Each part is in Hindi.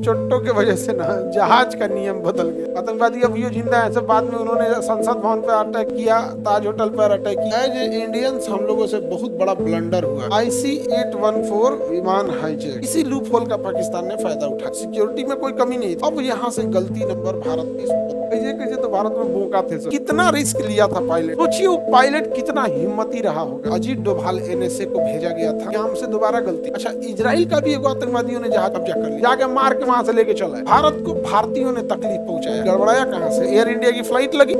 चोट्टों के वजह से ना जहाज का नियम बदल गया। आतंकवादी अब ये जिंदा है, सब बाद में उन्होंने संसद भवन पर अटैक किया, ताज होटल पर अटैक किया। एज इंडियंस हम लोगों से बहुत बड़ा ब्लंडर हुआ। IC-814 विमान हाईजैक, इसी लूप होल का पाकिस्तान ने फायदा उठाया। सिक्योरिटी में कोई कमी नहीं थी। अब यहाँ से गलती नंबर भारत की। कैसे तो भारत में बोका थे सब। कितना रिस्क लिया था पायलट, सोचिए वो पायलट कितना हिम्मती रहा होगा। अजीत डोभाल NSA को भेजा गया था कि हमसे दोबारा गलती। अच्छा, इजराइल का भी एक आतंकवादियों ने जहाज कब्जा कर लिया, जाके मार के वहां से लेके चला है। भारत को भारतीयों ने तकलीफ पहुंचाया। गड़बड़ाया कहां से? एयर इंडिया की फ्लाइट लगी।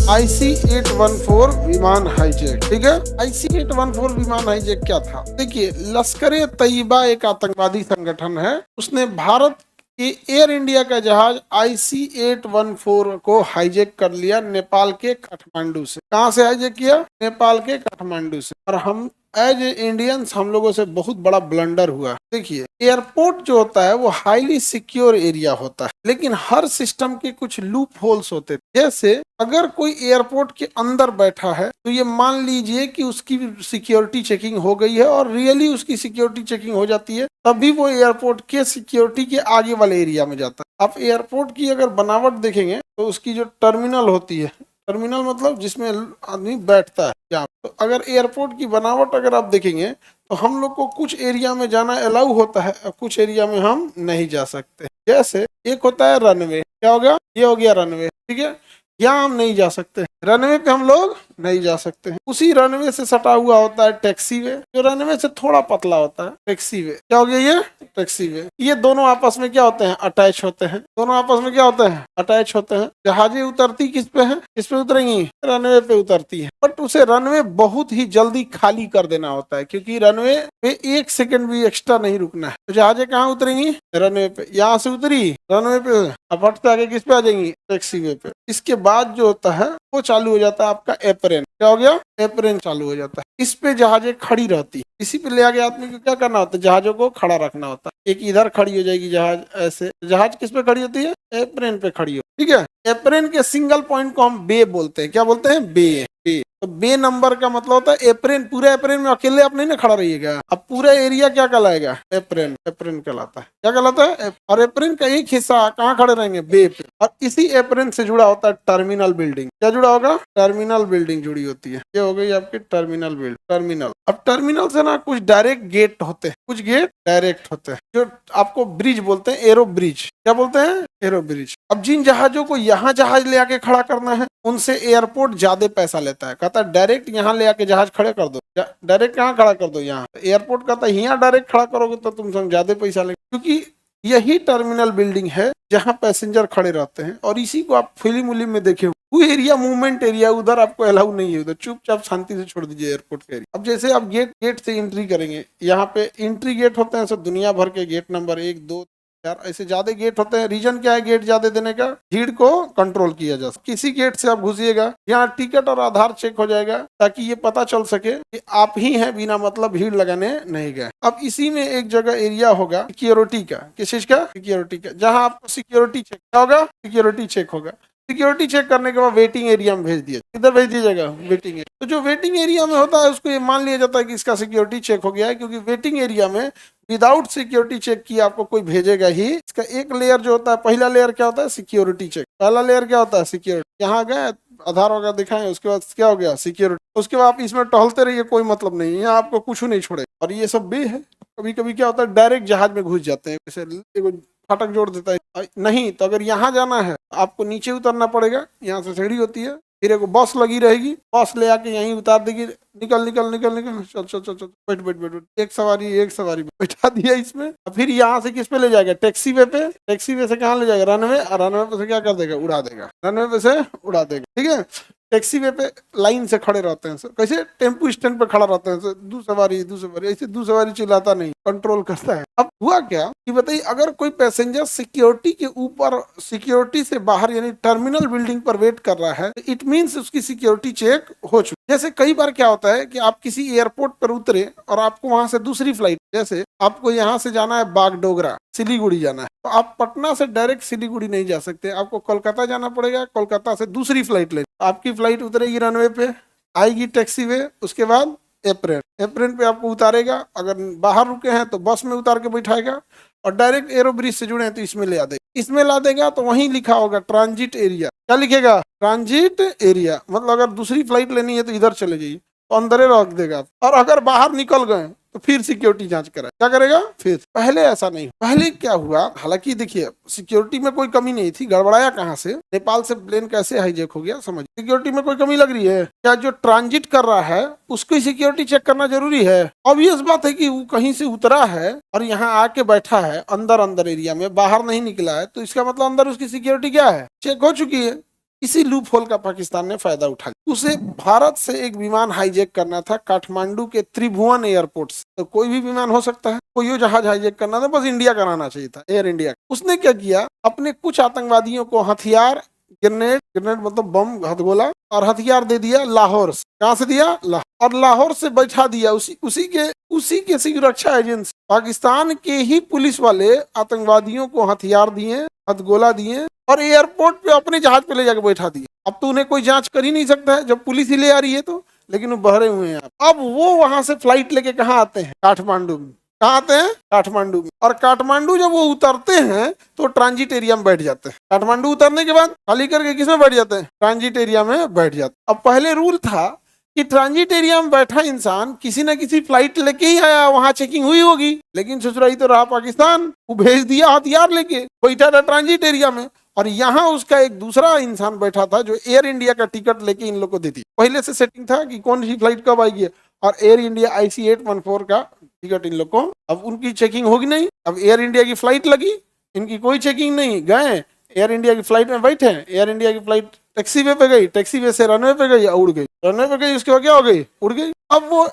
IC-814 विमान हाईजैक, ठीक है। IC-814 विमान हाईजैक क्या था? देखिए, लश्कर तैयबा एक आतंकवादी संगठन है, उसने भारत कि एयर इंडिया का जहाज IC-814 को हाईजैक कर लिया नेपाल के काठमांडू से। कहां से हाईजैक किया? नेपाल के काठमांडू से। और हम एज इंडियंस हम लोगों से बहुत बड़ा ब्लंडर हुआ। देखिए, एयरपोर्ट जो होता है वो हाईली सिक्योर एरिया होता है, लेकिन हर सिस्टम के कुछ लूप होल्स होते हैं। जैसे अगर कोई एयरपोर्ट के अंदर बैठा है तो ये मान लीजिए कि उसकी सिक्योरिटी चेकिंग हो गई है और रियली उसकी सिक्योरिटी चेकिंग हो जाती है, तभी वो एयरपोर्ट के सिक्योरिटी के आगे वाले एरिया में जाता है। आप एयरपोर्ट की अगर बनावट देखेंगे तो उसकी जो टर्मिनल होती है, टर्मिनल मतलब जिसमें आदमी बैठता है, यहाँ तो अगर एयरपोर्ट की बनावट अगर आप देखेंगे तो हम लोग को कुछ एरिया में जाना अलाउ होता है और कुछ एरिया में हम नहीं जा सकते। जैसे एक होता है रनवे, क्या हो गया? ये हो गया रनवे, ठीक है। यहाँ हम नहीं जा सकते, रनवे पे हम लोग नहीं जा सकते हैं। उसी रनवे से सटा हुआ होता है टैक्सी वे, जो रनवे से थोड़ा पतला होता है टैक्सी वे। क्या हो गया? ये टैक्सी वे। ये दोनों आपस में क्या होते हैं? अटैच होते हैं। दोनों आपस में क्या होते हैं? अटैच होते हैं। जहाजें उतरती किस पे है? किस पे उतरेंगी? रनवे पे उतरती है। बट उसे रनवे बहुत ही जल्दी खाली कर देना होता है, क्योंकि रनवे पे 1 सेकंड भी एक्स्ट्रा नहीं रुकना है। तो जहाजें कहाँ उतरेंगी? रनवे पे। यहाँ से उतरी रनवे पे, अब हटते आगे किस पे आ जाएंगी? टैक्सी वे पे। इसके बाद जो होता है वो चालू हो जाता है आपका एप्रेन। क्या हो गया? एप्रेन चालू हो जाता है। इस पे जहाजें खड़ी रहती है। इसी पे ले आगे आदमी को क्या करना होता है? जहाजों को खड़ा रखना होता है। एक इधर खड़ी हो जाएगी जहाज, ऐसे। जहाज किस पे खड़ी होती है? एप्रेन पे खड़ी हो, ठीक है। एप्रेन के सिंगल पॉइंट को हम बे बोलते हैं। क्या बोलते हैं? बे। बे तो बे नंबर का मतलब होता है एप्रेन। पूरे एप्रेन में अकेले आप नहीं ना खड़ा रहिएगा, अब पूरा एरिया क्या कहलाएगा? एप्रेन। एप्रेन कहलाता है। क्या कहलाता है? और एप्रेन का एक हिस्सा कहाँ खड़े रहेंगे? बे पे। और इसी एप्रेन से जुड़ा होता है टर्मिनल बिल्डिंग। क्या जुड़ा होगा? टर्मिनल बिल्डिंग जुड़ी होती है। ये हो गई आपकी टर्मिनल बिल्डिंग। टर्मिनल। अब टर्मिनल से ना कुछ डायरेक्ट गेट होते हैं, कुछ गेट डायरेक्ट होते हैं, जो आपको ब्रिज बोलते हैं, एरो ब्रिज। क्या बोलते हैं? Arrow bridge. अब जिन जहाजों को यहाँ जहाज ले आके खड़ा करना है, उनसे एयरपोर्ट ज्यादा पैसा लेता है। कहता है डायरेक्ट यहाँ ले आके जहाज खड़े कर दो। डायरेक्ट कहाँ खड़ा कर दो? यहाँ। एयरपोर्ट कहता है यहाँ डायरेक्ट खड़ा करोगे तो तुम ज्यादा पैसा लेंगे, क्योंकि यही टर्मिनल बिल्डिंग है जहाँ पैसेंजर खड़े रहते हैं। और इसी को आप फिल्म उलिम में देखे, वो एरिया मूवमेंट एरिया, उधर आपको अलाउ नहीं है। उधर चुपचाप शांति से छोड़ दीजिए एयरपोर्ट के एरिया। अब जैसे आप गेट से एंट्री करेंगे, यहाँ पे एंट्री गेट होते हैं सब दुनिया भर के। गेट नंबर 1, 2, 4 ऐसे ज्यादा गेट होते हैं। रीजन क्या है गेट ज्यादा देने का? भीड़ को कंट्रोल किया जा सके। किसी गेट से आप घुसिएगा, यहाँ टिकट और आधार चेक हो जाएगा, ताकि ये पता चल सके कि आप ही हैं, बिना मतलब भीड़ लगाने नहीं गए। अब इसी में एक जगह एरिया होगा सिक्योरिटी का। किस चीज का? सिक्योरिटी का। जहाँ आपको सिक्योरिटी चेक क्या होगा? सिक्योरिटी चेक होगा। सिक्योरिटी चेक करने के बाद वेटिंग एरिया में भेज दिया। किधर भेज दीजिएगा? Waiting area. तो जो वेटिंग एरिया में होता है उसको ये मान लिया जाता है कि इसका सिक्योरिटी चेक हो गया है, क्योंकि वेटिंग एरिया में विदाउट सिक्योरिटी चेक किए आपको कोई भेजेगा ही। इसका एक लेयर जो होता है, पहला लेयर क्या होता है? Security check. पहला लेयर क्या होता है? सिक्योरिटी। यहाँ गए, आधार वगैरह दिखाएं, उसके बाद क्या हो गया? सिक्योरिटी। उसके बाद आप इसमें टहलते रहिए, कोई मतलब नहीं, यहाँ आपको कुछ नहीं छोड़े। और ये सब बे है। कभी कभी क्या होता है डायरेक्ट जहाज में घुस जाते हैं, जैसे फाटक जोड़ देता है। नहीं तो अगर यहाँ जाना है आपको नीचे उतरना पड़ेगा, यहाँ से सीढ़ी होती है, फिर एक बस लगी रहेगी, बस ले आके यहीं उतार देगी। निकल निकल निकल निकल, चल चल चल चल, बैठ बैठ बैठ, एक सवारी बैठा दिया इसमें। फिर यहाँ से किस पे ले जाएगा? टैक्सी वे पे। टैक्सी वे से कहाँ ले जाएगा? रनवे। और रनवे पे से क्या कर देगा? उड़ा देगा। रनवे पे से उड़ा देगा, ठीक है। टैक्सी वे पे लाइन से खड़े रहते हैं सर, कैसे टेम्पो स्टैंड पे खड़ा रहते हैं सर, दो सवारी ऐसे दो सवारी चिल्लाता नहीं, कंट्रोल करता है। अब हुआ क्या कि बताइए, अगर कोई पैसेंजर सिक्योरिटी के ऊपर, सिक्योरिटी से बाहर यानी टर्मिनल बिल्डिंग पर वेट कर रहा है, तो इट मीन्स उसकी सिक्योरिटी चेक हो चुकी। जैसे कई बार क्या होता है कि आप किसी एयरपोर्ट पर उतरे और आपको वहां से दूसरी फ्लाइट, जैसे आपको यहाँ से जाना है बागडोगरा, सिलीगुड़ी जाना है, तो आप पटना से डायरेक्ट सिलीगुड़ी नहीं जा सकते, आपको कोलकाता जाना पड़ेगा। कोलकाता से दूसरी फ्लाइट ले, आपकी फ्लाइट उतरेगी रनवे पे, आएगी टैक्सी वे, उसके बाद एप्रेन, एप्रेन पे आपको उतारेगा, अगर बाहर रुके हैं तो बस में उतार के बैठाएगा, और डायरेक्ट एरो ब्रिज से जुड़े हैं तो इसमें ले आ देगा। इसमें ला देगा तो वहीं लिखा होगा ट्रांजिट एरिया, क्या लिखेगा, ट्रांजिट एरिया, मतलब अगर दूसरी फ्लाइट लेनी है तो इधर चले जाइए, तो अंदर ही रख देगा। और अगर बाहर निकल गए तो फिर सिक्योरिटी जांच कराए, क्या करेगा फिर। पहले ऐसा नहीं, पहले क्या हुआ, हालांकि देखिए सिक्योरिटी में कोई कमी नहीं थी, गड़बड़ाया कहाँ से, नेपाल से प्लेन कैसे हाईजैक हो गया, समझ, सिक्योरिटी में कोई कमी लग रही है क्या, जो ट्रांजिट कर रहा है उसकी सिक्योरिटी चेक करना जरूरी है। ऑब्वियस बात है कि वो कहीं से उतरा है और यहाँ आके बैठा है अंदर अंदर एरिया में, बाहर नहीं निकला है, तो इसका मतलब अंदर उसकी सिक्योरिटी क्या है, चेक हो चुकी है। इसी लूप होल का पाकिस्तान ने फायदा उठा लिया। उसे भारत से एक विमान हाईजैक करना था काठमांडू के त्रिभुवन एयरपोर्ट से, तो कोई भी विमान हो सकता है, कोई जहाज हाईजैक करना था, बस इंडिया कराना चाहिए था, एयर इंडिया। उसने क्या किया, अपने कुछ आतंकवादियों को हथियार, ग्रेनेड, ग्रेनेड मतलब बम, हथगोला और हथियार दे दिया लाहौर से। कहाँ से दिया, लाहौर, और लाहौर से बैठा दिया उसी के सुरक्षा एजेंसी, पाकिस्तान के ही पुलिस वाले आतंकवादियों को हथियार दिए, हथगोला दिए, और एयरपोर्ट पे अपने जहाज पे ले जाकर बैठा दिए। अब तो उन्हें कोई जांच कर ही नहीं सकता है जब पुलिस ही ले आ रही है तो, लेकिन वो बहरे हुए हैं। अब वो वहां से फ्लाइट लेके कहाँ आते हैं, काठमांडू में। कहाँ आते हैं, काठमांडू में। और काठमांडू जब वो उतरते हैं तो ट्रांजिट एरिया में बैठ जाते हैं। काठमांडू उतरने के बाद खाली करके किसमें बैठ जाते हैं, ट्रांजिट एरिया में बैठ जाते। अब पहले रूल था कि ट्रांजिट एरिया में बैठा इंसान किसी न किसी फ्लाइट लेके ही आया, वहां चेकिंग हुई होगी, लेकिन ससुराई तो रहा पाकिस्तान, वो भेज दिया हथियार लेके, बैठा था ट्रांजिट एरिया में। और यहाँ उसका एक दूसरा इंसान बैठा था जो एयर इंडिया का टिकट लेके इन लोग को देती, पहले से सेटिंग था कि कौन सी फ्लाइट कब आएगी, और एयर इंडिया IC 814 का टिकट इन लोग को। अब उनकी चेकिंग होगी नहीं, अब एयर इंडिया की फ्लाइट लगी, इनकी कोई चेकिंग नहीं, गए एयर इंडिया की फ्लाइट में बैठे, एयर इंडिया की फ्लाइट टैक्सी वे पे गई, टैक्सी वे से रनवे पे गई, उड़ गई, रनवे पे गई, उसके बाद क्या हो गई, उड़ गई। अब वो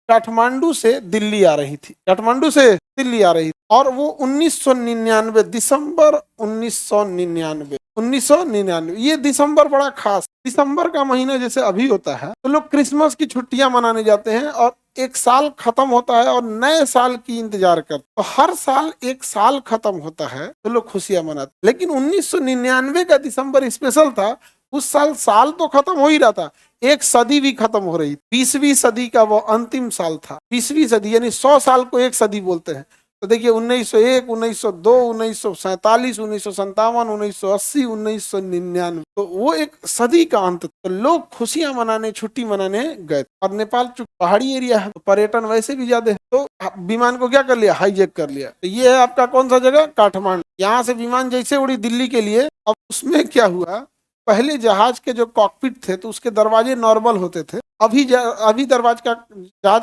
काठमांडू से दिल्ली आ रही थी, काठमांडू से दिल्ली आ रही थी, और वो 1999 दिसंबर 1999 ये दिसंबर बड़ा खास, दिसंबर का महीना जैसे अभी होता है तो लोग क्रिसमस की छुट्टियां मनाने जाते हैं, और एक साल खत्म होता है और नए साल की इंतजार करते, तो हर साल एक साल खत्म होता है तो लोग खुशियां मनाते। लेकिन 1999 का दिसंबर स्पेशल था, उस साल तो खत्म हो ही रहा था, एक सदी भी खत्म हो रही, 20वीं सदी का वो अंतिम साल था। 20वीं सदी यानी 100 साल को एक सदी बोलते हैं। तो देखिए 1901, 1902, 1947, 1957, 1980, 1999, तो वो एक सदी का अंत। तो लोग खुशियां मनाने, छुट्टी मनाने गए। और नेपाल चूंकि पहाड़ी एरिया है तो पर्यटन वैसे भी ज्यादा है, तो विमान को क्या कर लिया, हाईजैक कर लिया। तो ये है आपका कौन सा जगह, काठमांडू। यहाँ से विमान जैसे उड़ी दिल्ली के लिए, अब उसमें क्या हुआ, पहले जहाज के जो कॉकपिट थे तो उसके दरवाजे नॉर्मल होते थे, अभी जहाज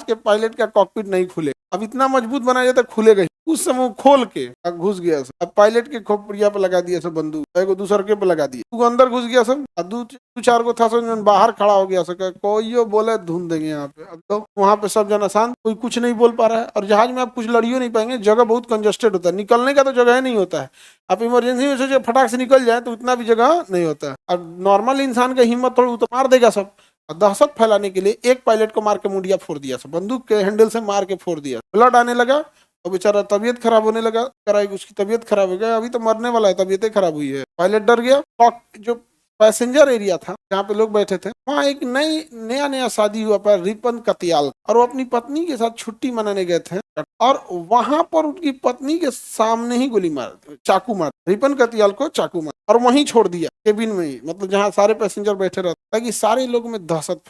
के पायलट का कॉकपिट नहीं खुले, अब इतना मजबूत बनाया जाता खुलेगा ही। उस समय खोल के घुस गया सब, अब पायलट के खोपड़िया पे लगा दिया सब बंदूक, एक दूसर के पे लगा दिया, तू अंदर घुस गया सब, दो चार को था सब बाहर खड़ा हो गया सब, कोई बोले धुन देंगे यहाँ पे। अब तो वहाँ पे सब जना शांत, कोई कुछ नहीं बोल पा रहा है। और जहाज में आप कुछ लड़ियो नहीं पाएंगे, जगह बहुत कंजस्टेड होता है, निकलने का तो जगह नहीं होता है। आप इमरजेंसी में सोचे फटाक से निकल जाए तो इतना भी जगह नहीं होता है। और नॉर्मल इंसान का हिम्मत थोड़ी तो मार देगा सब। दहशत फैलाने के लिए एक पायलट को मार के मुंडिया फोड़ दिया, सब बंदूक के हैंडल से मार के फोड़ दिया, ब्लड आने लगा और बेचारा तबीयत खराब होने लगा, कराएगी उसकी तबीयत खराब हो गया, अभी तो मरने वाला है, तबीयतें खराब हुई है। पायलट डर गया। जो पैसेंजर एरिया था जहाँ पे लोग बैठे थे, वहाँ एक नया शादी हुआ पर रिपन कतियाल, और वो अपनी पत्नी के साथ छुट्टी मनाने गए थे, और वहां पर उनकी पत्नी के सामने ही गोली मार, चाकू मार, रिपन कतियाल को चाकू मार, और वहीं छोड़ दिया केबिन में ही, मतलब जहाँ सारे पैसेंजर बैठे रहते, ताकि सारे लोग में दहशत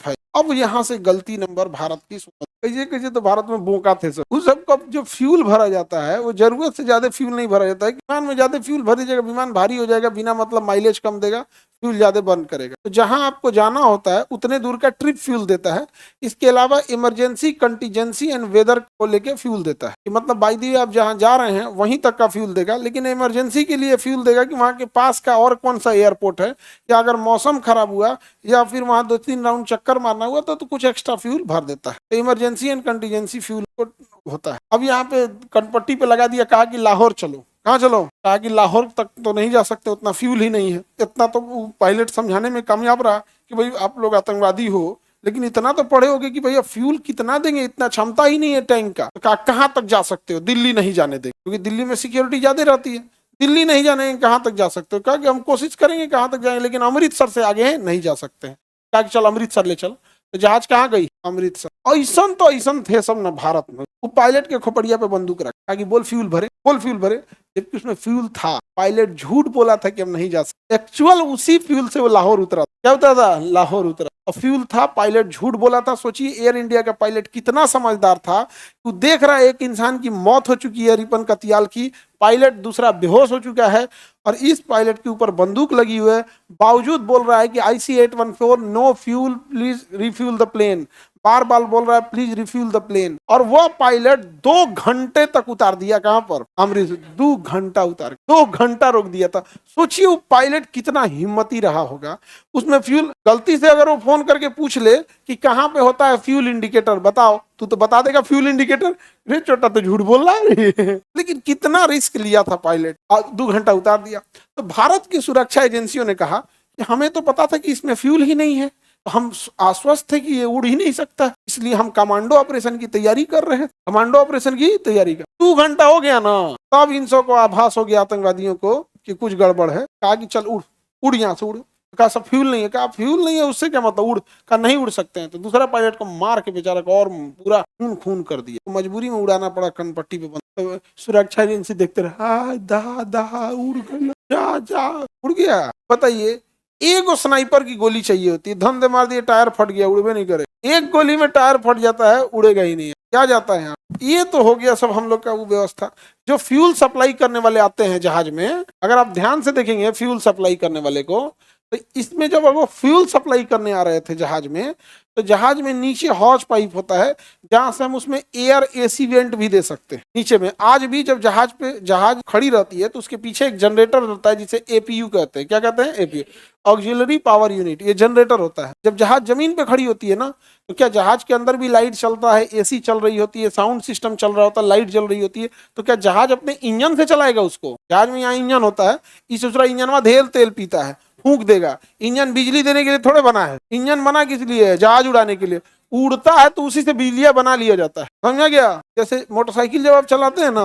फैल। अब यहाँ से गलती नंबर भारत की, कैसे तो भारत में बोका थे सब, उस सबका जो फ्यूल भरा जाता है वो जरूरत से ज्यादा फ्यूल नहीं भरा जाता है। विमान में ज्यादा फ्यूल भरी जाएगा, विमान भारी हो जाएगा, बिना मतलब माइलेज कम देगा, फ्यूल ज्यादा बर्न करेगा। तो जहां आपको जाना होता है उतने दूर का ट्रिप फ्यूल देता है। इसके अलावा इमरजेंसी, कंटीजेंसी एंड वेदर को लेके फ्यूल देता है, कि मतलब बाई दी आप जहां जा रहे हैं वहीं तक का फ्यूल देगा, लेकिन इमरजेंसी के लिए फ्यूल देगा कि वहां के पास का और कौन सा एयरपोर्ट है, या अगर मौसम खराब हुआ या फिर वहां 2-3 राउंड चक्कर मारना हुआ तो कुछ एक्स्ट्रा फ्यूल भर देता है। तो इमरजेंसी एंड कंटीजेंसी फ्यूल होता है। अब यहाँ पे कनपट्टी पे लगा दिया, कहा कि लाहौर चलो। कहाँ चलो, कहा कि लाहौर तक तो नहीं जा सकते, उतना फ्यूल ही नहीं है। इतना तो पायलट समझाने में कामयाब रहा कि भाई आप लोग आतंकवादी हो, लेकिन इतना तो पढ़े होगे कि भैया फ्यूल कितना देंगे, इतना क्षमता ही नहीं है टैंक का। तो कहाँ तक जा सकते हो, दिल्ली नहीं जाने देंगे, क्योंकि दिल्ली में सिक्योरिटी ज्यादा रहती है, दिल्ली नहीं जाने, कहाँ तक जा सकते हो। कहा कि हम कोशिश करेंगे कहाँ तक जाएंगे, लेकिन अमृतसर से आगे नहीं जा सकते हैं। कहा कि चल अमृतसर ले चल। तो जहाज कहाँ गई? अमृतसर। ऐसा तो ऐसा थे सब ना भारत में, वो पायलट के खोपड़िया पे बंदूक रखा कि बोल फ्यूल भरे, बोल फ्यूल भरे, जबकि उसमें फ्यूल था। पायलट झूठ बोला था कि हम नहीं जा सकते, एक्चुअल उसी फ्यूल से वो लाहौर उतरा। क्या होता था? लाहौर उतरा और फ्यूल था, पायलट झूठ बोला था। सोचिए एयर इंडिया का पायलट कितना समझदार था। तू देख रहा है एक इंसान की मौत हो चुकी है रिपन कतियाल की, पायलट दूसरा बेहोश हो चुका है और इस पायलट के ऊपर बंदूक लगी हुई है, बावजूद बोल रहा है कि IC-814 no fuel, please refuel the plane. बार बार बोल रहा है प्लीज रिफ्यूल द प्लेन। और वो पायलट 2 घंटे तक उतार दिया। कहां पर? अमृतसर। 2 घंटा उतार, 2 घंटा रोक दिया था। सोचिए वो पायलट कितना हिम्मती रहा होगा। उसमें फ्यूल, गलती से अगर वो फोन करके पूछ ले कि कहां पे होता है फ्यूल इंडिकेटर, बताओ, तू तो बता देगा फ्यूल इंडिकेटर। रे छोटा तो झूठ बोल रहा है। लेकिन कितना रिस्क लिया था पायलट और 2 घंटा उतार दिया। तो भारत की सुरक्षा एजेंसियों ने कहा कि हमें तो पता था कि इसमें फ्यूल ही नहीं है, हम आश्वस्त थे कि ये उड़ ही नहीं सकता, इसलिए हम कमांडो ऑपरेशन की तैयारी कर रहे हैं। कमांडो ऑपरेशन की तैयारी कर 2 घंटा हो गया ना, तब इन सब को आभास हो गया आतंकवादियों को कि कुछ गड़बड़ है। कहा कि चल उड़, उड़ यहाँ से उड़। कहा सब फ्यूल नहीं है। कहा फ्यूल नहीं है उससे क्या मतलब, उड़। कहा नहीं उड़ सकते हैं। तो दूसरा पायलट को मार के बेचारा को और पूरा खून खून कर दिया, तो मजबूरी में उड़ाना पड़ा कनपट्टी पे बंद। तो सुरक्षा एजेंसी देखते रहे, दा उड़ गया, जा जा उड़ गया। बताइए, एक स्नाइपर की गोली चाहिए होती है, धन दे मार दिए, टायर फट गया, उड़वे नहीं करे। एक गोली में टायर फट जाता है, उड़ेगा ही नहीं। क्या जाता है यहाँ? ये तो हो गया सब हम लोग का वो व्यवस्था। जो फ्यूल सप्लाई करने वाले आते हैं जहाज में, अगर आप ध्यान से देखेंगे फ्यूल सप्लाई करने वाले को, तो इसमें जब वो फ्यूल सप्लाई करने आ रहे थे जहाज में, तो जहाज में नीचे हॉज पाइप होता है जहां से हम उसमें एयर AC वेंट भी दे सकते हैं नीचे में। आज भी जब जहाज खड़ी रहती है तो उसके पीछे एक जनरेटर रहता है जिसे APU कहते हैं। क्या कहते हैं? APU, auxiliary power unit. ये जनरेटर होता है। जब जहाज जमीन पे खड़ी होती है ना, तो क्या जहाज के अंदर भी लाइट चलता है, AC चल रही होती है, साउंड सिस्टम चल रहा होता है, लाइट जल रही होती है, तो क्या जहाज अपने इंजन से चलाएगा उसको? जहाज में यहाँ इंजन होता है, इस दूसरा इंजन में ढेर तेल पीता है, फूंक देगा। इंजन बिजली देने के लिए थोड़े बना है, इंजन बना किस लिए है? जहाज उड़ाने के लिए। उड़ता है तो उसी से बिजलियां बना लिया जाता है, समझा गया? जैसे मोटरसाइकिल जब आप चलाते हैं ना,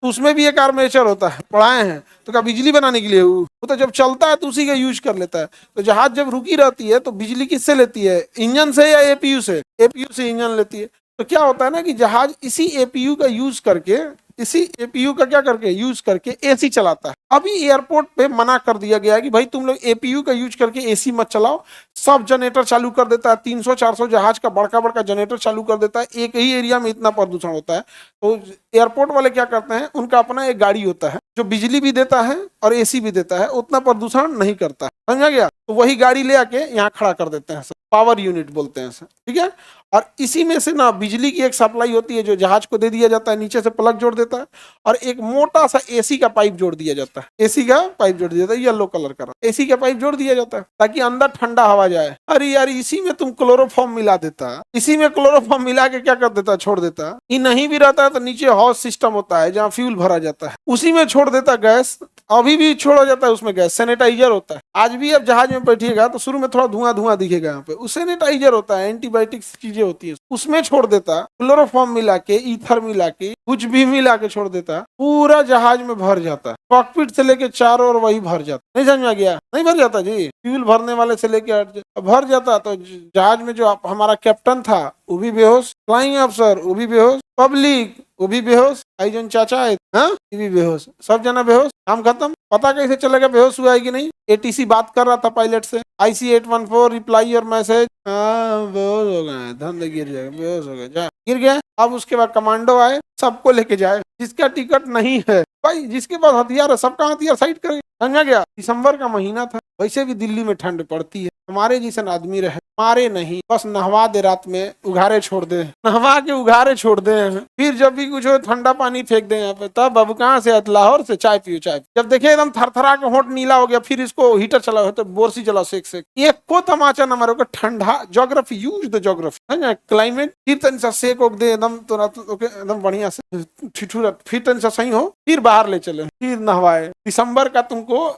तो उसमें भी एक आर्मेचर होता है, पढ़ाए हैं, तो क्या बिजली बनाने के लिए? वो तो जब चलता है तो उसी का यूज कर लेता है। तो जहाज जब रुकी रहती है तो बिजली किससे लेती है? इंजन से या APU से? APU से इंजन लेती है। तो क्या होता है ना कि जहाज इसी APU का यूज करके, इसी APU का क्या करके यूज करके AC चलाता है। अभी एयरपोर्ट पे मना कर दिया गया है कि भाई तुम लोग APU का यूज करके AC मत चलाओ। सब जनरेटर चालू कर देता है, 300-400 जहाज का बड़का बड़का जनरेटर चालू कर देता है। एक ही एरिया में इतना प्रदूषण होता है। तो एयरपोर्ट वाले क्या करते हैं, उनका अपना एक गाड़ी होता है जो बिजली भी देता है और AC भी देता है, उतना प्रदूषण नहीं करता है, समझा गया? तो वही गाड़ी ले आके यहाँ खड़ा कर देते हैं, पावर यूनिट बोलते हैं सर, ठीक है। और इसी में से ना बिजली की एक सप्लाई होती है जो जहाज को दे दिया जाता है, नीचे से प्लग जोड़ देता है और एक मोटा सा AC का पाइप जोड़ दिया जाता है। AC का पाइप जोड़ दिया जाता है, येलो कलर का AC का पाइप जोड़ दिया जाता है ताकि अंदर ठंडा हवा जाए। अरे यार, इसी में तुम क्लोरोफॉर्म मिला देता, इसी में क्लोरोफॉर्म मिला के क्या कर देता, छोड़ देता। ये नहीं भी रहता है तो नीचे हॉज सिस्टम होता है जहाँ फ्यूल भरा जाता है, उसी में छोड़ देता गैस। अभी भी छोड़ा जाता है उसमें गैस, सैनिटाइजर होता है। आज भी अब जहाज में बैठिएगा तो शुरू में थोड़ा धुआं धुआं दिखेगा, यहाँ पे उस सैनिटाइजर होता है, एंटीबायोटिक्स चीजें होती है, उसमें छोड़ देता। क्लोरोफॉर्म मिला के, ईथर मिला के, कुछ भी मिला के छोड़ देता, पूरा जहाज में भर जाता। कॉकपिट से लेके चारों ओर वही भर जाता। नहीं समझ में गया? नहीं भर जाता जी, फ्यूल भरने वाले से लेके भर जाता। तो जहाज में जो हमारा कैप्टन था वो भी बेहोश, फ्लाइंग अफसर वो भी बेहोश, पब्लिक वो भी बेहोश, आई जन चाचा है हाँ ये भी बेहोश, सब जना बेहोश, काम खत्म। पता कैसे चलेगा बेहोश हुआ है कि नहीं? ATC बात कर रहा था पायलट से, IC-814 रिप्लाई योर मैसेज। हाँ बेहोश हो गए, धंधे गिर जाएगा, बेहोश हो गए, जा गिर गया। अब उसके बाद कमांडो आए, सबको लेके जाए। जिसका टिकट नहीं है भाई, जिसके पास हथियार है सबका हथियार साइड करे, समझा गया? दिसंबर का महीना था, वैसे भी दिल्ली में ठंड पड़ती है। हमारे जैसे आदमी रहे, मारे नहीं, बस नहवा दे, रात में उघारे छोड़ दे, नहवा के उघारे छोड़ दे। फिर जब भी कुछ हो ठंडा पानी फेंक दे यहाँ पे। तब अब कहाँ से? लाहौर से चाय पियो, चाय। जब देखे एकदम थरथरा के होंठ नीला हो गया, फिर इसको हीटर चला तो बोरसी चला सेक सेक, एक को तमाचा न मारो। ठंडा ज्योग्राफी, यूज द ज्योग्राफी, है ना, क्लाइमेट। फिर तन सा सेक ओक दे एकदम, तो एकदम बढ़िया से ठिठुरा, फिर तन सा सही हो, फिर बाहर ले चले, फिर नहवाए। दिसंबर का तुमको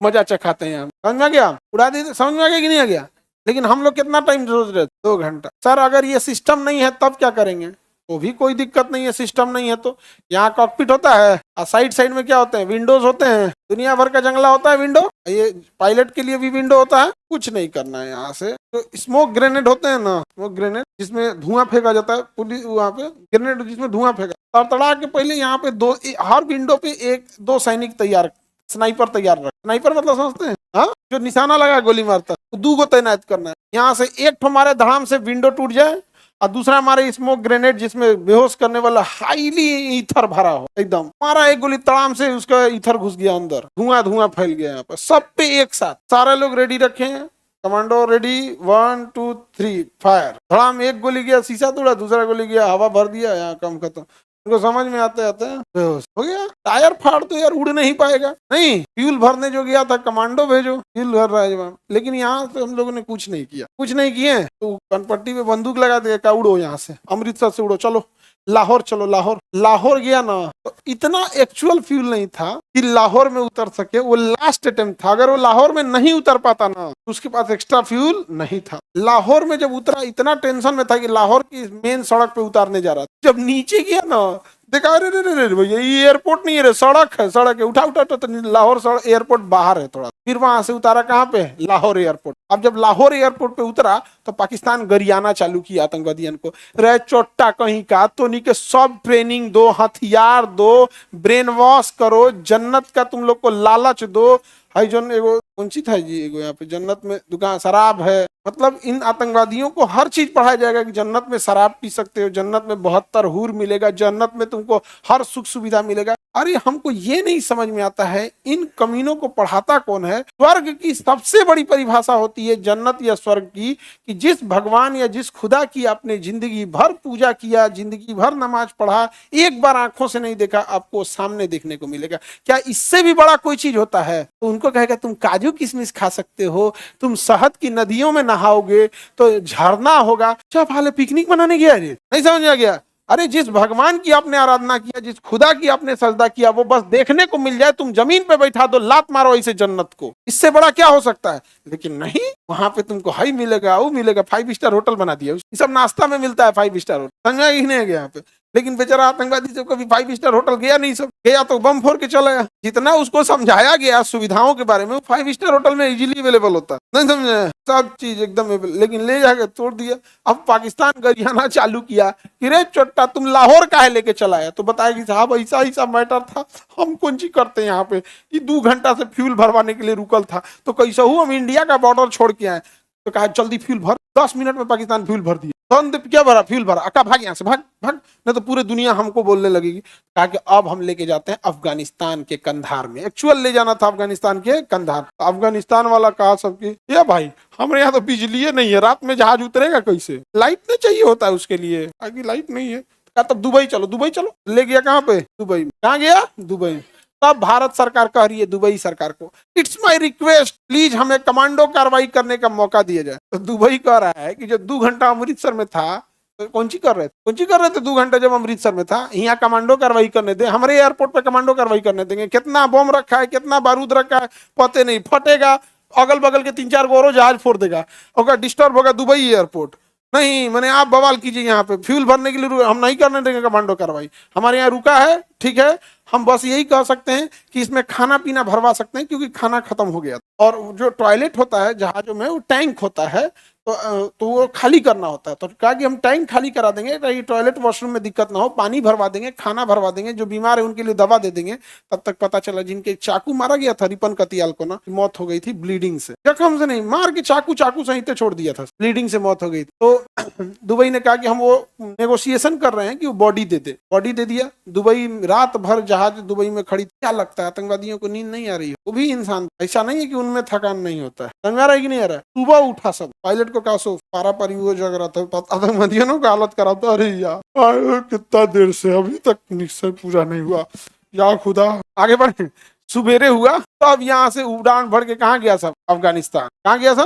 मजा चखाते हैं, समझ में गया? उड़ा दे, समझ में आ गया कि नहीं आ गया? लेकिन हम लोग कितना टाइम सोच रहे? 2 घंटा। सर अगर ये सिस्टम नहीं है तब क्या करेंगे? तो भी कोई दिक्कत नहीं है, सिस्टम नहीं है तो। यहाँ कॉकपिट होता है और साइड साइड में क्या होते हैं, विंडोज होते हैं, दुनिया भर का जंगला होता है विंडो, ये पायलट के लिए भी विंडो होता है। कुछ नहीं करना है यहाँ से। तो स्मोक ग्रेनेड होते हैं ना, स्मोक ग्रेनेड जिसमें धुआं फेंका जाता है, पुलिस वहाँ पे ग्रेनेड जिसमें धुआं फेंका, तड़तड़ा के पहले यहाँ पे हर विंडो पे एक दो सैनिक तैयार, स्नाइपर तैयार रख। स्नाइपर मतलब समझते हैं, हाँ, जो निशाना लगा गोली मारता है, दो को तैनात करना है। यहाँ से एक ठो हमारे धड़ाम से विंडो टूट जाए और दूसरा हमारे स्मोक ग्रेनेड जिसमें बेहोश करने वाला हाईली ईथर भरा हो, एकदम हमारा एक गोली तड़ाम से उसका ईथर घुस गया अंदर, धुआं धुआं फैल गया। यहाँ पर सब पे एक साथ सारे लोग रेडी रखे हैं, कमांडो रेडी, 1 2 3 फायर। धड़ाम एक गोली गया, शीशा तोड़ा, दूसरा गोली गया, हवा भर दिया, यहाँ काम खत्म। उनको समझ में आते आते बेहोश हो गया। टायर फाड़ तो यार उड़ नहीं पाएगा, नहीं, फ्यूल भरने जो गया था कमांडो भेजो, फ्यूल भर रहा है जवान। लेकिन यहाँ से हम लोगों ने कुछ नहीं किया, कुछ नहीं किए तो कनपट्टी पे बंदूक लगा दिया, उड़ो यहाँ से, अमृतसर से उड़ो, चलो लाहौर चलो। लाहौर लाहौर गया ना तो इतना एक्चुअल फ्यूल नहीं था कि लाहौर में उतर सके, वो लास्ट अटेम्प्ट था। अगर वो लाहौर में नहीं उतर पाता ना तो उसके पास एक्स्ट्रा फ्यूल नहीं था। लाहौर में जब उतरा इतना टेंशन में था कि लाहौर की मेन सड़क पे उतारने जा रहा था। जब नीचे गया ना देखा, अरे रे भैया ये एयरपोर्ट नहीं है रे, सड़क है, सड़क है, उठा उठा तो लाहौर सड़क एयरपोर्ट बाहर है थोड़ा। फिर वहां से उतारा कहाँ पे, लाहौर एयरपोर्ट। अब जब लाहौर एयरपोर्ट पे उतरा तो पाकिस्तान गरियाना चालू किया आतंकवादियों को, रे चोट्टा कहीं का, तो नहीं के सब ट्रेनिंग दो, हथियार दो, ब्रेन वॉश करो, जन्नत का तुम लोग को लालच दो। हाई जन एगो कौन सी था जी, एगो यहाँ पे जन्नत में दुकान शराब है, मतलब इन आतंकवादियों को हर चीज पढ़ाया जाएगा कि जन्नत में शराब पी सकते हो, जन्नत में 72 हूर मिलेगा, जन्नत में तुमको हर सुख सुविधा मिलेगा। अरे हमको ये नहीं समझ में आता है इन कमीनों को पढ़ाता कौन है। स्वर्ग की सबसे बड़ी परिभाषा होती है जन्नत या स्वर्ग की, कि जिस भगवान या जिस खुदा की आपने जिंदगी भर पूजा किया, जिंदगी भर नमाज पढ़ा, एक बार आंखों से नहीं देखा, आपको सामने देखने को मिलेगा। क्या इससे भी बड़ा कोई चीज होता है? तो उनको कहेगा तुम काजू किशमिश खा सकते हो, तुम शहद की नदियों में नहाओगे तो झरना होगा। क्या हाल पिकनिक मनाने गया, नहीं समझ आ गया? अरे जिस भगवान की आपने आराधना किया, जिस खुदा की आपने सजदा किया, वो बस देखने को मिल जाए, तुम जमीन पे बैठा दो, लात मारो ऐसे जन्नत को, इससे बड़ा क्या हो सकता है? लेकिन नहीं, वहां पे तुमको हाई मिलेगा, वो मिलेगा, 5 स्टार होटल बना दिया, ये सब नाश्ता में मिलता है 5 स्टार होटल, समझा ही नहीं गया यहाँ पे। लेकिन बेचारा आतंकवादी जब कभी 5 स्टार होटल गया नहीं, सब गया तो बम फोड़ के चला गया। जितना उसको समझाया गया सुविधाओं के बारे में, 5 स्टार होटल में इजीली अवेलेबल होता है, नहीं समझे, सब चीज एकदम, लेकिन ले जाके तोड़ दिया। अब पाकिस्तान गरियाना चालू किया कि रे चोट्टा तुम लाहौर काहे लेके चला है, तो बताएगी साहब ऐसा ऐसा मैटर था, हम कौन सी करते हैं यहाँ पे, ये 2 घंटा से फ्यूल भरवाने के लिए रुकल था, तो कैसे हूँ हम इंडिया का बॉर्डर छोड़ के आए। तो कहा जल्दी फ्यूल भर, 10 मिनट में पाकिस्तान फ्यूल भर दिया। क्या भरा, फ्यूल भरा, अका भाग यहाँ से, भाग भाग, नहीं तो पूरे दुनिया हमको बोलने लगेगी। कहा कि अब हम लेके जाते हैं अफगानिस्तान के कंधार में, एक्चुअल ले जाना था अफगानिस्तान के कंधार। अफगानिस्तान वाला कहा सबकी, ये भाई हमारे यहाँ तो बिजली नहीं है, रात में जहाज उतरेगा कैसे, लाइट नहीं चाहिए होता है उसके लिए, आगे लाइट नहीं है। कहा तब दुबई चलो, दुबई चलो, ले गया कहाँ पे, दुबई। कहाँ गया, दुबई। तब भारत सरकार कह रही है दुबई सरकार को, इट्स माय रिक्वेस्ट, प्लीज हमें कमांडो कार्रवाई करने का मौका दिया जाए। तो दुबई कह रहा है कि जब 2 घंटा अमृतसर में था तो कौन सी कर रहे थे 2 घंटे जब अमृतसर में था, यहाँ कमांडो कार्रवाई करने दे, हमारे एयरपोर्ट पे कमांडो कार्रवाई करने देंगे। कितना बम रखा है, कितना बारूद रखा है पता नहीं, फटेगा, अगल बगल के 3-4 गोरो जहाज फोड़ देगा, और डिस्टर्ब होगा दुबई एयरपोर्ट। नहीं, मैंने आप बवाल कीजिए, यहाँ पे फ्यूल भरने के लिए हम नहीं करने देंगे कमांडो कार्रवाई, हमारे यहाँ रुका है, ठीक है, हम बस यही कह सकते हैं कि इसमें खाना पीना भरवा सकते हैं क्योंकि खाना खत्म हो गया। और जो टॉयलेट होता है जहाजों में, वो टैंक होता है, तो वो खाली करना होता है। तो कहा कि हम टैंक खाली करा देंगे, ताकि टॉयलेट वॉशरूम में दिक्कत ना हो, पानी भरवा देंगे, खाना भरवा देंगे, जो बीमार है उनके लिए दवा दे देंगे। तब तक पता चला जिनके चाकू मारा गया था, रिपन कतियाल को ना, मौत हो गई थी ब्लीडिंग से, जख्म से नहीं, मार के चाकू सहित छोड़ दिया था, ब्लीडिंग से मौत हो गई। तो दुबई ने कहा कि हम वो नेगोशिएशन कर रहे हैं कि वो बॉडी दे दे, बॉडी दे दिया। दुबई रात भर जहाज दुबई में खड़ी। क्या लगता है आतंकवादियों को नींद नहीं आ रही है? वो भी इंसान, ऐसा नहीं है कि उनमें थकान नहीं होता है, समझ आ रहा है कि नहीं आ रहा है? सुबह उठा सब, पायलट को कहा सो पारा पारी वो जग रहा था, आतंकवादियों का हालत करा था, अरे यार कितना देर से अभी तक निश्चय पूरा नहीं हुआ, या खुदा। आगे बढ़े, सुबेरे हुआ तो अब यहाँ से उड़ान भर के कहाँ गया सब, अफगानिस्तान। कहाँ गया था?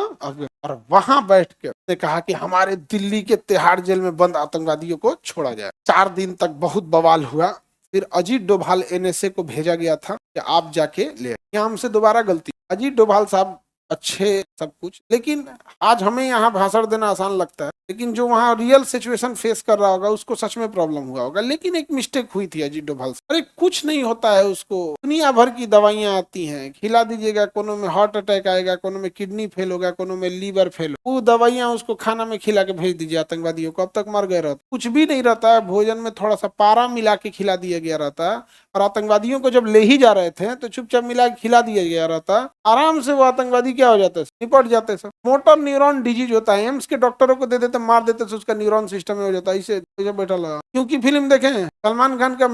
और वहां बैठ के उसने कहा कि हमारे दिल्ली के तिहाड़ जेल में बंद आतंकवादियों को छोड़ा जाए। 4 दिन तक बहुत बवाल हुआ। फिर अजीत डोभाल एनएसए को भेजा गया था कि आप जाके ले। यहाँ हमसे दोबारा गलती, अजीत डोभाल साहब अच्छे सब कुछ, लेकिन आज हमें यहाँ भाषण देना आसान लगता है, लेकिन जो वहाँ रियल सिचुएशन फेस कर रहा होगा उसको सच में प्रॉब्लम हुआ होगा। लेकिन एक मिस्टेक हुई थी अजीत डोभाल से। अरे कुछ नहीं होता है उसको, दुनिया भर की दवाइयां आती हैं, खिला दीजिएगा, कोनो में हार्ट अटैक आएगा, कोनो में किडनी फेल होगा, कोनो में लीवर फेल, वो दवाइयां उसको खाना में खिला के भेज दीजिए आतंकवादियों को, अब तक मर गए रहते। कुछ भी नहीं रहता है, भोजन में थोड़ा सा पारा मिला के खिला दिया गया रहता है, और आतंकवादियों को जब ले ही जा रहे थे तो चुपचाप मिला के खिला दिया गया रहता, आराम से वो आतंकवादी क्या हो जाते, निपट जाते सब। मोटर न्यूरॉन डिजीज होता है, एम्स के डॉक्टरों को दे देते, मार देते तो उसका न्यूरॉन सिस्टम में हो जाता है, इसे बैठा लगा। क्योंकि फिल्म देखे सलमान खान का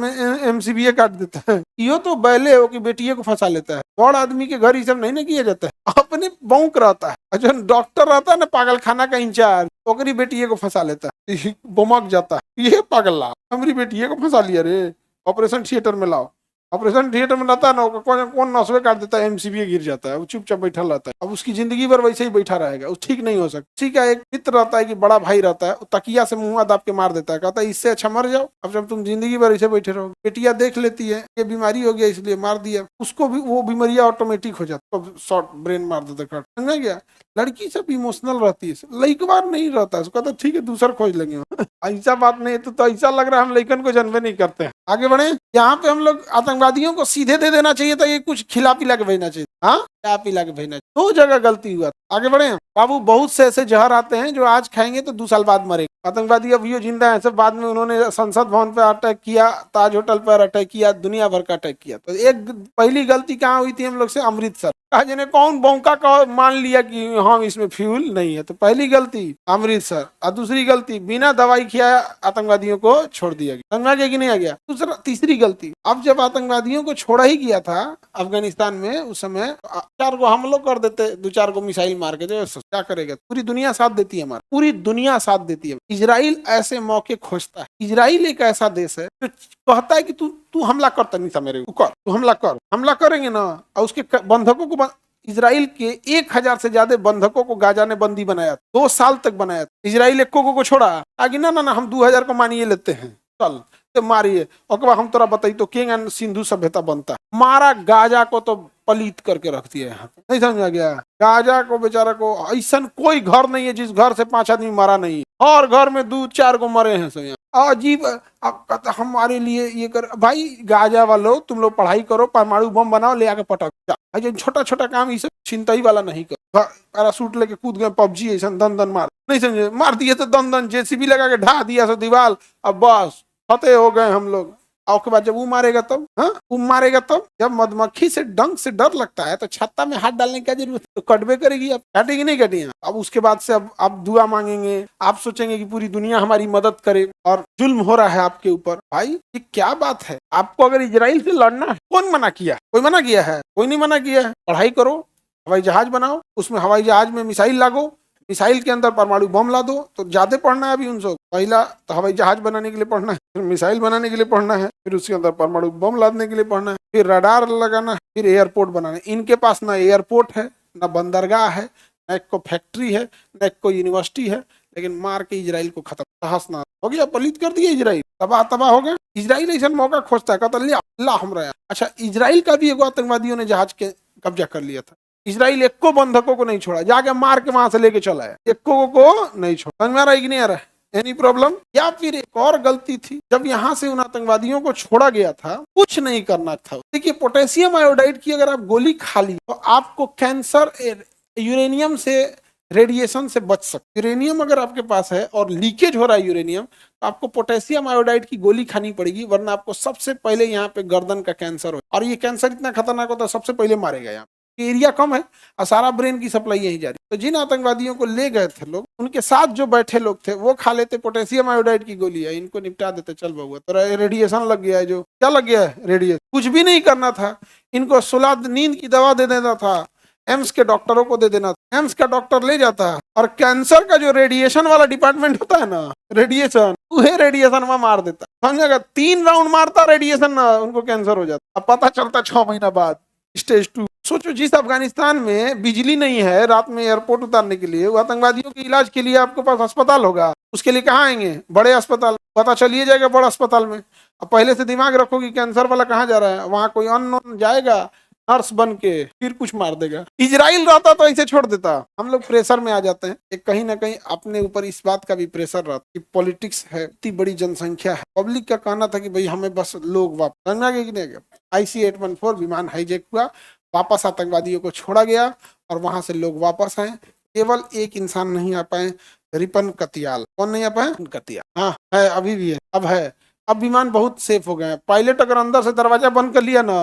एमसीबीए काट देता है, यो तो बैले हो कि बेटिए को फंसा लेता है। बड़ आदमी के घर ये सब नहीं ना किया जाता है, अपने बौक रहता है, और जो डॉक्टर रहता है ना पागल खाना का इंचार्ज, ओकरी बेटिए को फंसा लेता है, बमक जाता है, ये पागल हमारी बेटिए को फंसा लिया रे, ऑपरेशन थिएटर में लाओ। ऑपरेशन थिएटर में रहता है ना, कौन कौन नसवे काट देता है, एमसीबीए गिर जाता है, वो चुपचाप बैठा रहता है। अब उसकी जिंदगी भर वैसे ही बैठा रहेगा, वो ठीक नहीं हो सकता। ठीक है, एक मित्र रहता है कि बड़ा भाई रहता है, वो तकिया से मुंह दाब के मार देता है, कहता है इससे अच्छा मर जाओ, अब जब तुम जिंदगी भर ऐसे बैठे रहो। बेटिया देख लेती है ये बीमारी हो गया इसलिए मार दिया, उसको भी वो बीमारियां ऑटोमेटिक हो जाती है, शॉर्ट ब्रेन मार देता है, समझा गया। लड़की सब इमोशनल रहती है, लड़कवार नहीं रहता है, कहता ठीक है दूसरा खोज लेंगे। ऐसा बात नहीं है, तो ऐसा लग रहा है हम लड़कन को जन्मे नहीं करते हैं। आगे बढ़े, यहाँ पे हम लोग आतंकवादियों को सीधे दे देना चाहिए था, ये कुछ खिला पिला के भेजना चाहिए। हाँ, क्या पिला के भेजना चाहिए, दो जगह गलती हुआ। आगे बढ़े बाबू, बहुत से ऐसे जहर आते हैं जो आज खाएंगे तो 2 साल बाद मरेंगे। आतंकवादी अब ये जिंदा है, सब बाद में उन्होंने संसद भवन पर अटैक किया, ताज होटल पर अटैक किया, दुनिया भर का अटैक किया। तो एक पहली गलती कहाँ हुई थी हम लोग से, अमृतसर। जिन्हें कौन बौका का मान लिया कि हाँ इसमें फ्यूल नहीं है, तो पहली गलती अमृतसर, और दूसरी गलती बिना दवाई खिलाए आतंकवादियों को छोड़ दिया गया। समझ गया कि नहीं आ गया। दूसरा तीसरी गलती, अब जब आतंकवादियों को छोड़ा ही गया था अफगानिस्तान में, उस समय 4 को हम लोग कर देते, 2-4 को मिसाइल मार के, जो क्या करेगा, पूरी दुनिया साथ देती है, हमारी पूरी दुनिया साथ देती है। इजराइल ऐसे मौके खोजता है। इजराइल एक ऐसा देश है जो कहता है कि तू हमला करता नहीं था मेरे ऊपर, तू हमला कर, हमला करेंगे ना, और उसके बंधकों को इजराइल के 1000 से ज्यादा बंधकों को गाजा ने बंदी बनाया, 2 साल तक बनाया। इजराइल एक को छोड़ा आगे, ना ना ना हम 2000 को मानिए लेते हैं, चल तो मारिए, और हम तोरा बताई तो किंग एंड सिंधु सभ्यता बनता। मारा गाजा को तो पलीत करके रख दिया यहाँ, नहीं समझा गया। गाजा को बेचारा को, ऐसा कोई घर नहीं है जिस घर से 5 आदमी मरा नहीं, और घर में 2-4 को मरे हैं सब। अजीब, अब कहता हमारे लिए ये कर, भाई गाजा वालों तुम लोग पढ़ाई करो, परमाणु बम बनाओ, ले आके पटक। छोटा छोटा काम ये सब चिंताई वाला नहीं कर, पैरासूट लेके कूद गए, पबजी ऐसा दन दन मार, नहीं समझे, मार दिए तो दन दन जेसीबी लगा के ढा दिया सो दीवार, अब बस फतेह हो गए हम लोग। और के बाद जब वो मारेगा तब, हाँ वो मारेगा तब, जब मधुमक्खी से डंक से डर लगता है तो छत्ता में हाथ डालने की जरूरत, तो कटबे करेगी, अब काटेगी नहीं काटेगी। अब उसके बाद से अब आप दुआ मांगेंगे, आप सोचेंगे कि पूरी दुनिया हमारी मदद करे, और जुल्म हो रहा है आपके ऊपर। भाई ये क्या बात है, आपको अगर इजराइल से लड़ना है, कौन मना किया, कोई मना किया है, कोई नहीं मना किया है। पढ़ाई करो, हवाई जहाज बनाओ, उसमें हवाई जहाज में मिसाइल लागो, मिसाइल के अंदर परमाणु बम ला दो, तो ज्यादा पढ़ना है अभी उनसे। पहला तो हवाई जहाज बनाने के लिए पढ़ना है, फिर मिसाइल बनाने के लिए पढ़ना है, फिर उसके अंदर परमाणु बम लादने के लिए पढ़ना है, फिर रडार लगाना है, फिर एयरपोर्ट बनाना है। इनके पास ना एयरपोर्ट है, ना बंदरगाह है, न एक को फैक्ट्री है, न एक को यूनिवर्सिटी है, लेकिन मार के इजराइल को खत्म, हंसना हो गया, पलित कर दिया इजराइल, तबाह तबाह हो गया। इजराइल ऐसा मौका खोजता है, कहता अल्लाह हमरा। अच्छा, इजराइल का भी एगो आतंकवादियों ने जहाज के कब्जा कर लिया था। इजराइल एक को बंधकों को नहीं छोड़ा, जाके मार के वहां से लेके चला है, एक को नहीं छोड़ा। समझ में आ रहा है कि नहीं आ रहा है, एनी प्रॉब्लम। या फिर एक और गलती थी, जब यहाँ से उन आतंकवादियों को छोड़ा गया था, कुछ नहीं करना था। देखिए, पोटेशियम आयोडाइड की अगर आप गोली खा ली तो आपको कैंसर, यूरेनियम से, रेडिएशन से बच सकते। यूरेनियम अगर आपके पास है और लीकेज हो रहा है यूरेनियम, तो आपको पोटेशियम आयोडाइड की गोली खानी पड़ेगी, वरना आपको सबसे पहले यहाँ पे गर्दन का कैंसर हो। और ये कैंसर इतना खतरनाक होता है, सबसे पहले मारेगा। यहाँ एरिया कम है और सारा ब्रेन की सप्लाई यही जा रही। तो जिन आतंकवादियों को ले गए थे लोग, उनके साथ जो बैठे लोग थे वो खा लेते पोटेशियम आयोडाइड की गोली है, इनको निपटा देते, चल बहुआ तो रेडिएशन लग गया है, जो क्या लग गया है, रेडिएशन। कुछ भी नहीं करना था, इनको सुला नींद की दवा दे देना था, एम्स के डॉक्टरों को दे देना था, एम्स का डॉक्टर ले जाता, और कैंसर का जो रेडिएशन वाला डिपार्टमेंट होता है ना, रेडिएशन, वह रेडिएशन में मार देता। समझेगा, 3 राउंड मारता रेडिएशन ना, उनको कैंसर हो जाता। अब पता चलता 6 महीना बाद, स्टेज 2। सोचो, जिस अफगानिस्तान में बिजली नहीं है रात में एयरपोर्ट उतारने के लिए, वो आतंकवादियों के इलाज के लिए आपके पास अस्पताल होगा, उसके लिए कहाँ आएंगे, बड़े अस्पताल। पता चलिए जाएगा बड़ा अस्पताल में। अब पहले से दिमाग रखो कि कैंसर वाला कहाँ जा रहा है, वहाँ कोई अननोन जाएगा, नर्स बन के फिर कुछ मार देगा। इजराइल रहता तो ऐसे छोड़ देता। हम लोग प्रेशर में आ जाते हैं, एक कहीं ना कहीं अपने ऊपर इस बात का भी प्रेशर रहता कि पॉलिटिक्स है, इतनी बड़ी जनसंख्या है, पब्लिक का कहना था कि भाई हमें बस लोग वापस समझ गए कि नहीं गया। IC-814 विमान हाईजैक हुआ, वापस आतंकवादियों को छोड़ा गया और वहां से लोग वापस आए। केवल एक इंसान नहीं आ पाए, रिपन कतियाल। कौन नहीं आ पाए? कतियाल। हाँ है, अभी भी है, अब है। अब विमान बहुत सेफ हो गए हैं। पायलट अगर अंदर से दरवाजा बंद कर लिया ना,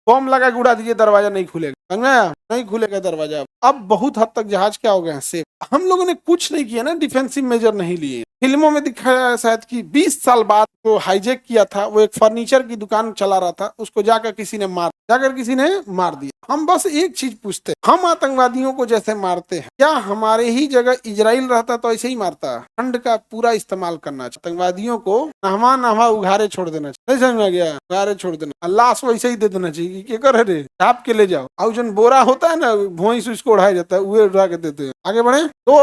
बम लगा के उड़ा दीजिए, दरवाजा नहीं खुलेगा, समझ में आया? नहीं खुलेगा दरवाजा। अब बहुत हद तक जहाज क्या हो गए हैं, सेफ। हम लोगों ने कुछ नहीं किया ना, डिफेंसिव मेजर नहीं लिए। फिल्मों में दिखाया है शायद कि 20 साल बाद जो हाईजैक किया था, वो एक फर्नीचर की दुकान चला रहा था, उसको जाकर किसी ने मार दिया। हम बस एक चीज पूछते, हम आतंकवादियों को जैसे मारते हैं, क्या हमारे ही जगह इजराइल रहता तो ऐसे ही मारता? फंड का पूरा इस्तेमाल करना चाहिए। आतंकवादियों को नहवा नहवा उघारे छोड़ देना चाहिए। नहीं समझ में गया? उघारे छोड़ देना, लाश वैसे ही दे देना चाहिए कि कर रे ढाप के ले जाओ। और जो बोरा होता है ना, भोई से उसको उड़ाया जाता है, वो उड़ा के देते हैं। आगे बढ़े। दो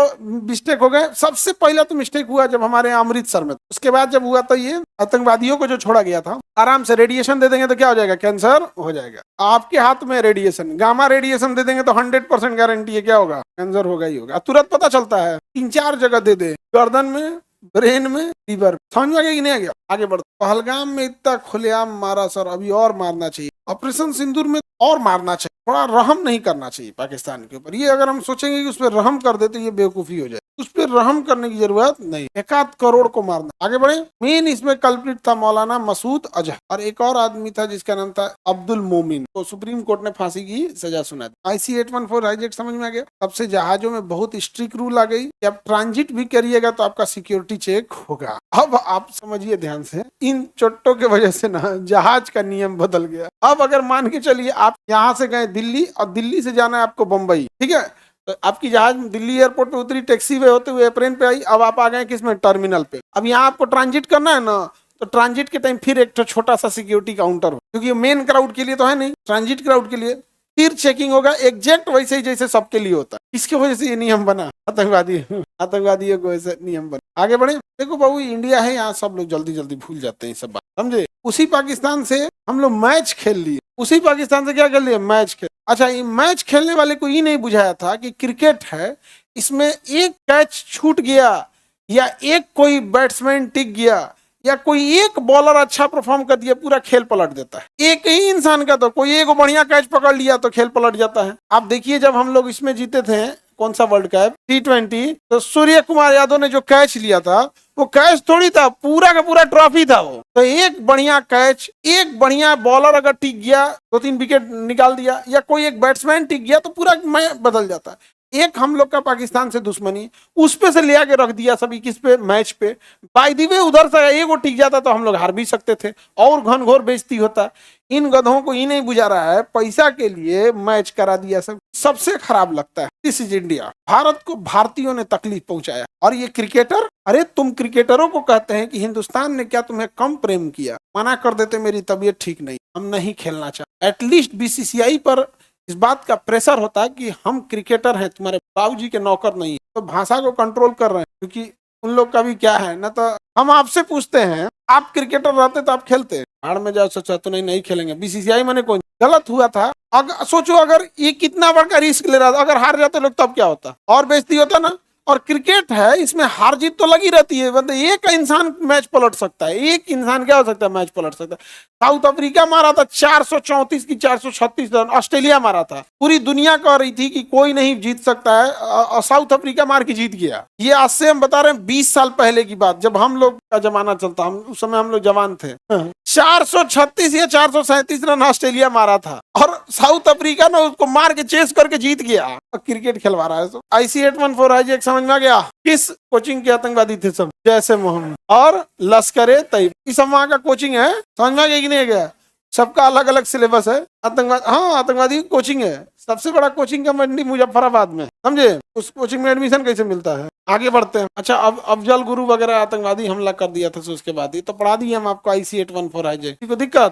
मिस्टेक हो गए। सबसे पहला तो मिस्टेक हुआ जब हमारे यहाँ अमृतसर में, उसके बाद जब हुआ तो ये आतंकवादियों को जो छोड़ा गया था, आराम से रेडिएशन दे देंगे तो क्या हो जाएगा? कैंसर हो जाएगा। आपके हाथ में रेडिएशन, गामा रेडिएशन दे देंगे तो 100% गारंटी है, क्या होगा? कैंसर होगा ही होगा। तुरंत पता चलता है। 3-4 जगह दे दे, गर्दन में, ब्रेन में, लीवर। समझ में आ गया कि नहीं आ गया? आगे बढ़। पहलगाम में इतना खुलेआम मारा सर, अभी और मारना चाहिए। ऑपरेशन सिंदूर में और मारना चाहिए, थोड़ा रहम नहीं करना चाहिए पाकिस्तान के ऊपर। ये अगर हम सोचेंगे कि उस पर रहम कर देते, ये बेवकूफी हो जाए। उस पर रहम करने की जरूरत नहीं, 1 करोड़ को मारना। आगे बढ़े। मेन इसमें कल्प्रिट था मौलाना मसूद अजहर, और एक और आदमी था जिसका नाम था अब्दुल मोमिन, तो सुप्रीम कोर्ट ने फांसी की सजा सुना दी। IC-814 हाईजैक समझ में आ गया। तब से जहाजों में बहुत स्ट्रिक्ट रूल आ गई कि आप ट्रांजिट भी करिएगा तो आपका सिक्योरिटी चेक होगा। अब आप समझिए ध्यान से, इन चोटों के वजह से ना जहाज का नियम बदल गया। अब अगर मान के चलिए आप यहाँ से गए दिल्ली, और दिल्ली से जाना है आपको बम्बई, ठीक है, तो आपकी जहाज दिल्ली एयरपोर्ट पे उतरी, टैक्सी वे होते हुए एयरप्लेन पे आई, अब आप आ गए किसमें? टर्मिनल पे। अब यहाँ आपको ट्रांजिट करना है ना, तो ट्रांजिट के टाइम फिर एक छोटा सा सिक्योरिटी काउंटर हो, क्योंकि मेन क्राउड के लिए तो है नहीं, ट्रांजिट क्राउड के लिए फिर चेकिंग होगा, एग्जैक्ट वैसे ही जैसे सबके लिए होता है। इसकी वजह से ये नियम बना, आतंकवादियों को ऐसे नियम बना। आगे बढ़े। देखो बाबू, इंडिया है, यहाँ सब लोग जल्दी जल्दी भूल जाते हैं सब बात, समझे? उसी पाकिस्तान से हम लोग मैच खेल लिए, उसी पाकिस्तान से क्या कर लिए? मैच खेल। अच्छा, ये मैच खेलने वाले को ये नहीं बुझाया था कि क्रिकेट है, इसमें एक कैच छूट गया, या एक कोई बैट्समैन टिक गया, या कोई एक बॉलर अच्छा परफॉर्म कर दिया, पूरा खेल पलट देता है। एक ही इंसान का, तो कोई एक बढ़िया कैच पकड़ लिया तो खेल पलट जाता है। आप देखिए, जब हम लोग इसमें जीते थे, कौन सा वर्ल्ड कप? T20, तो सूर्य कुमार यादव ने जो कैच लिया था, वो कैच थोड़ी था, पूरा का पूरा ट्रॉफी था वो। तो एक बढ़िया कैच, एक बढ़िया बॉलर अगर टिक गया, 2-3 विकेट निकाल दिया, या कोई एक बैट्समैन टिक गया, तो पूरा मैच बदल जाता है। एक हम लोग का पाकिस्तान से दुश्मनी, उस पे से ले आके रख दिया सभी, किस पे? मैच पे। बाय द वे, उधर से एक वो टिक जाता तो हम लोग हार भी सकते थे, और घनघोर बेइज्जती होता। इन गधों को ये नहीं बुझा रहा है, पैसा के लिए मैच करा दिया सब। सबसे खराब लगता है, दिस इज इंडिया। भारत को भारतीयों ने तकलीफ पहुंचाया, और ये क्रिकेटर, अरे तुम क्रिकेटरों को कहते हैं कि हिंदुस्तान ने क्या तुम्हें कम प्रेम किया? मना कर देते, मेरी तबीयत ठीक नहीं, हम नहीं खेलना चाहते। एटलीस्ट BCCI पर इस बात का प्रेशर होता है कि हम क्रिकेटर हैं, तुम्हारे बाबूजी के नौकर नहीं है, तो भाषा को कंट्रोल कर रहे हैं, क्योंकि उन लोग का भी क्या है ना। तो हम आपसे पूछते हैं, आप क्रिकेटर रहते तो आप खेलते? हाड़ में जाओ, सोचा तो नहीं खेलेंगे। BCCI मैंने कोई गलत हुआ था। अगर सोचो, अगर ये कितना बड़ा रिस्क ले रहा था, अगर हार जाते लोग तब क्या होता? और बेइज्जती होता ना। और क्रिकेट है, इसमें हार जीत तो लगी रहती है, मतलब एक इंसान मैच पलट सकता है, एक इंसान क्या हो सकता है? मैच पलट सकता है। साउथ अफ्रीका मारा था 434 की 436 रन, ऑस्ट्रेलिया मारा था, पूरी दुनिया कह रही थी कि कोई नहीं जीत सकता है, और साउथ अफ्रीका मार के जीत गया। ये आज से हम बता रहे हैं 20 साल पहले की बात, जब हम लोग का जमाना चलता, हम उस समय हम लोग जवान थे। 436 या 437 रन ऑस्ट्रेलिया मारा था, और साउथ अफ्रीका ने उसको मार के चेस करके जीत गया। क्रिकेट खिलवा रहा है। तो IC-814 हाईजैक समझ में आ गया? किस कोचिंग के आतंकवादी थे सब? जैसे मोहम्मद और लश्कर-ए-तैयबा, इस सब वहां का कोचिंग है। समझ में आ गया कि नहीं गया? सबका अलग अलग सिलेबस है। आतंकवाद, हाँ, आतंकवादी की कोचिंग है। सबसे बड़ा कोचिंग का मंडी मुजफ्फराबाद में, समझे? उस कोचिंग में एडमिशन कैसे मिलता है? आगे बढ़ते हैं। अच्छा, अब अफजल गुरु वगैरह आतंकवादी हमला कर दिया था, उसके बाद ही तो पढ़ा दिए हम आपको IC-814 हाईजैक। कोई दिक्कत?